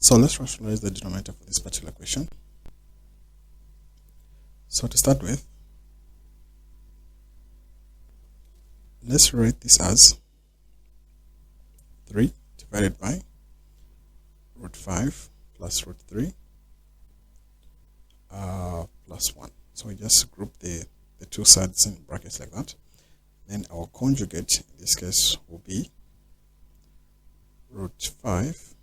So let's rationalize the denominator for this particular question. So to start with, let's write this as 3 divided by root 5 plus root 3 plus 1. So we just group the two sides in brackets like that. Then our conjugate in this case will be root 5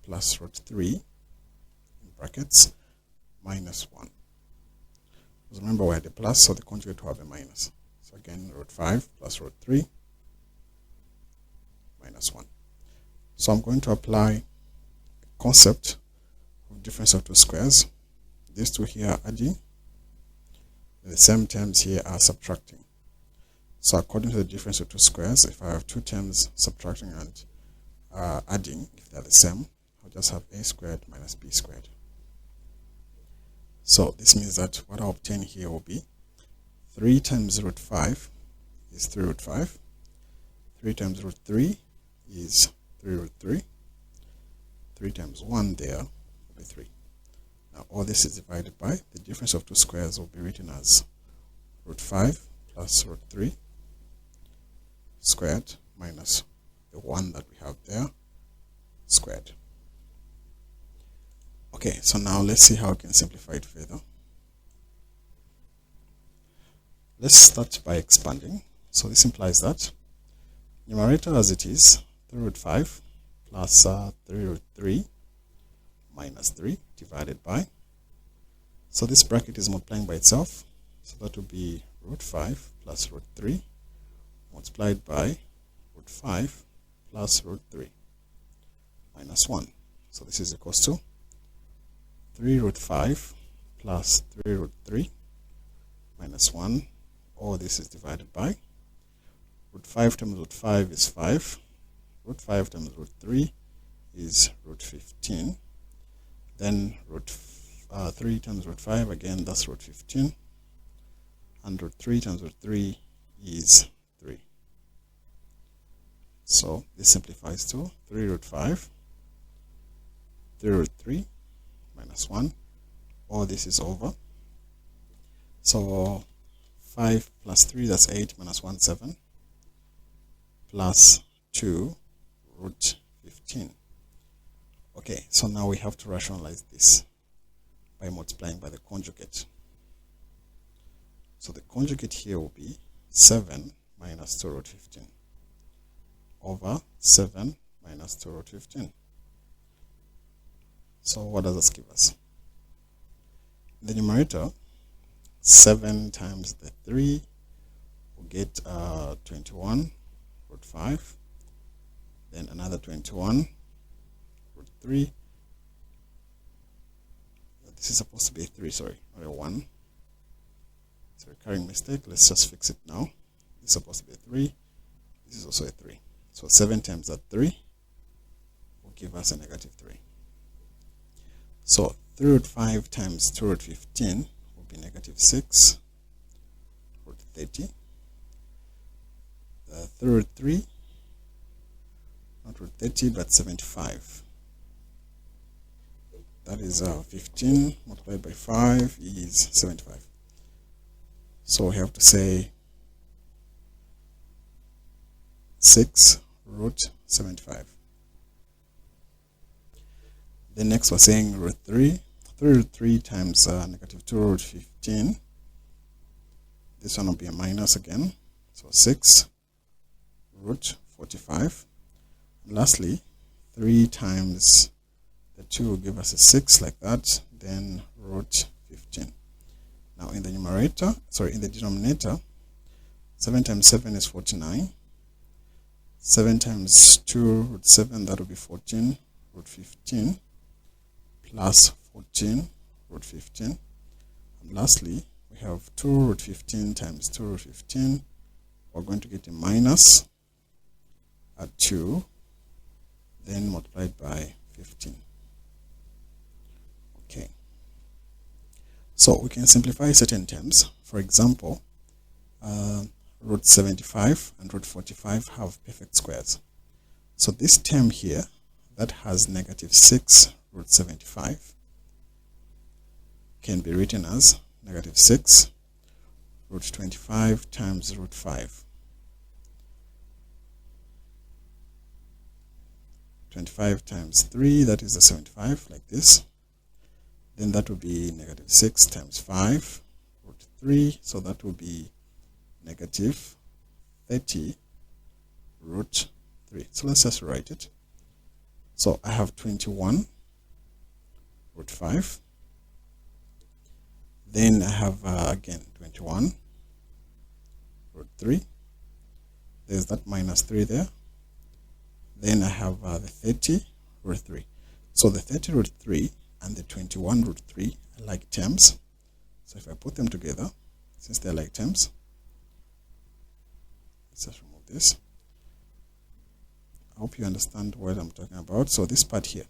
plus root 3 in brackets minus 1. Because remember we had a plus, so the conjugate will have a minus. So again, root 5 plus root 3 minus 1. So I'm going to apply a concept of difference of two squares. These two here are adding, the same terms here are subtracting. So according to the difference of two squares, if I have two terms subtracting and adding, if they're the same, I'll just have a squared minus b squared. So this means that what I'll obtain here will be 3 times root 5 is 3 root 5. 3 times root 3 is 3 root 3. 3 times 1 there will be 3. Now all this is divided by the difference of two squares will be written as root 5 plus root 3 squared minus the 1 that we have there squared. Okay, so now let's see how we can simplify it further. Let's start by expanding. So this implies that numerator as it is 3 root 5 plus 3 root 3 minus 3 divided by, so this bracket is multiplying by itself, so that will be root 5 plus root 3 multiplied by root 5 plus root 3 minus 1. So this is equals to 3 root 5 plus 3 root 3 minus 1. All this is divided by root 5 times root 5 is 5. Root 5 times root 3 is root 15. Then root 3 times root 5, again that's root 15. And root 3 times root 3 is 3. So this simplifies to 3 root 5, 3 root 3 minus 1. All this is over. So 5 plus 3, that's 8, minus 1, 7, plus 2 root 15. Okay, so now we have to rationalize this by multiplying by the conjugate. So the conjugate here will be 7 minus 2 root 15 over 7 minus 2 root 15. So what does this give us? In the numerator, 7 times the 3 will get 21 root 5. Then another 21 root 3. This is supposed to be a 3, sorry, not a 1. It's a recurring mistake. Let's just fix it now. This is supposed to be a 3. This is also a 3. So 7 times that 3 will give us a negative 3. So 3 root 5 times 2 root 15 will be negative 6 root 30. 3 root 3, not root 30, but 75. That is 15 multiplied by 5 is 75. So we have to say 6 root 75. Then next we're saying root 3. 3 root 3 times negative 2 root 15. This one will be a minus again. So 6 root 45. And lastly, 3 times the 2 will give us a 6 like that. Then root 15. Now in the numerator, sorry, in the denominator, 7 times 7 is 49. 7 times 2 root 7, that will be 14 root 15 plus 14 root 15. And lastly, we have 2 root 15 times 2 root 15. We're going to get a minus at 2, then multiplied by 15. Okay. So we can simplify certain terms. For example, root 75 and root 45 have perfect squares. So this term here that has negative 6 root 75 can be written as negative 6 root 25 times root 5. 25 times 3, that is the 75, like this. Then that will be negative 6 times 5 root 3, so that will be negative 30 root 3. So let's just write it. So I have 21 root 5. Then I have again 21 root 3. There's that minus 3 there. Then I have the 30 root 3. So the 30 root 3 and the 21 root 3 are like terms. So if I put them together, since they're like terms, let's just remove this. I hope you understand what I'm talking about. So this part here,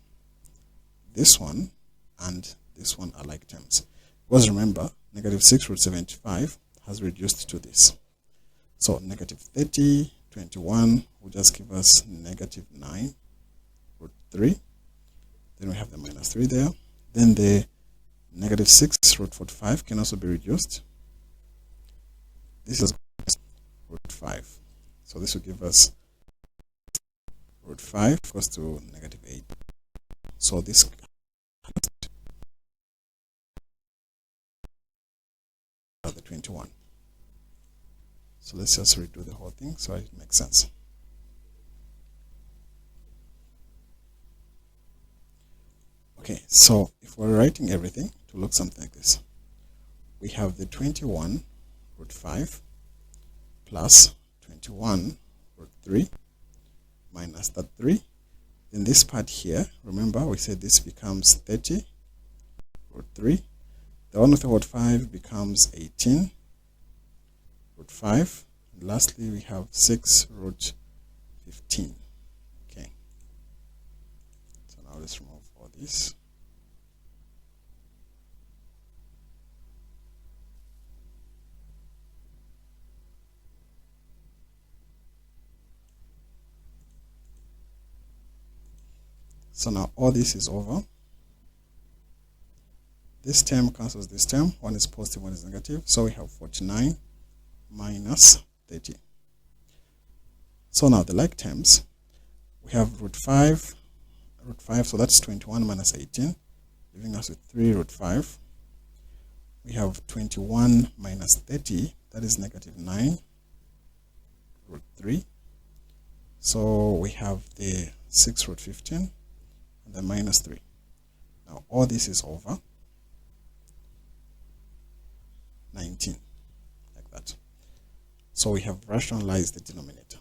this one and this one are like terms. Because remember, negative 6 root 75 has reduced to this. So negative 30, 21 will just give us negative 9 root 3. Then we have the minus 3 there. Then the negative 6 root 45 can also be reduced. This is root 5. So this will give us root 5 goes to negative 8. So this are the 21. So let's just redo the whole thing so it makes sense. Okay, so if we're writing everything to look something like this, we have the 21 root 5 plus 21 root 3 minus that 3. In this part here, remember we said this becomes 30 root 3. The one with the root 5 becomes 18 root 5. And lastly, we have 6 root 15. Okay. So now let's remove all this. So now all this is over. This term cancels this term. One is positive, one is negative. So we have 49 minus 30. So now the like terms, we have root 5, so that's 21 minus 18, leaving us with 3 root 5. We have 21 minus 30, that is negative 9 root 3. So we have the 6 root 15 and the minus 3. Now all this is over 19, like that. So we have rationalized the denominator.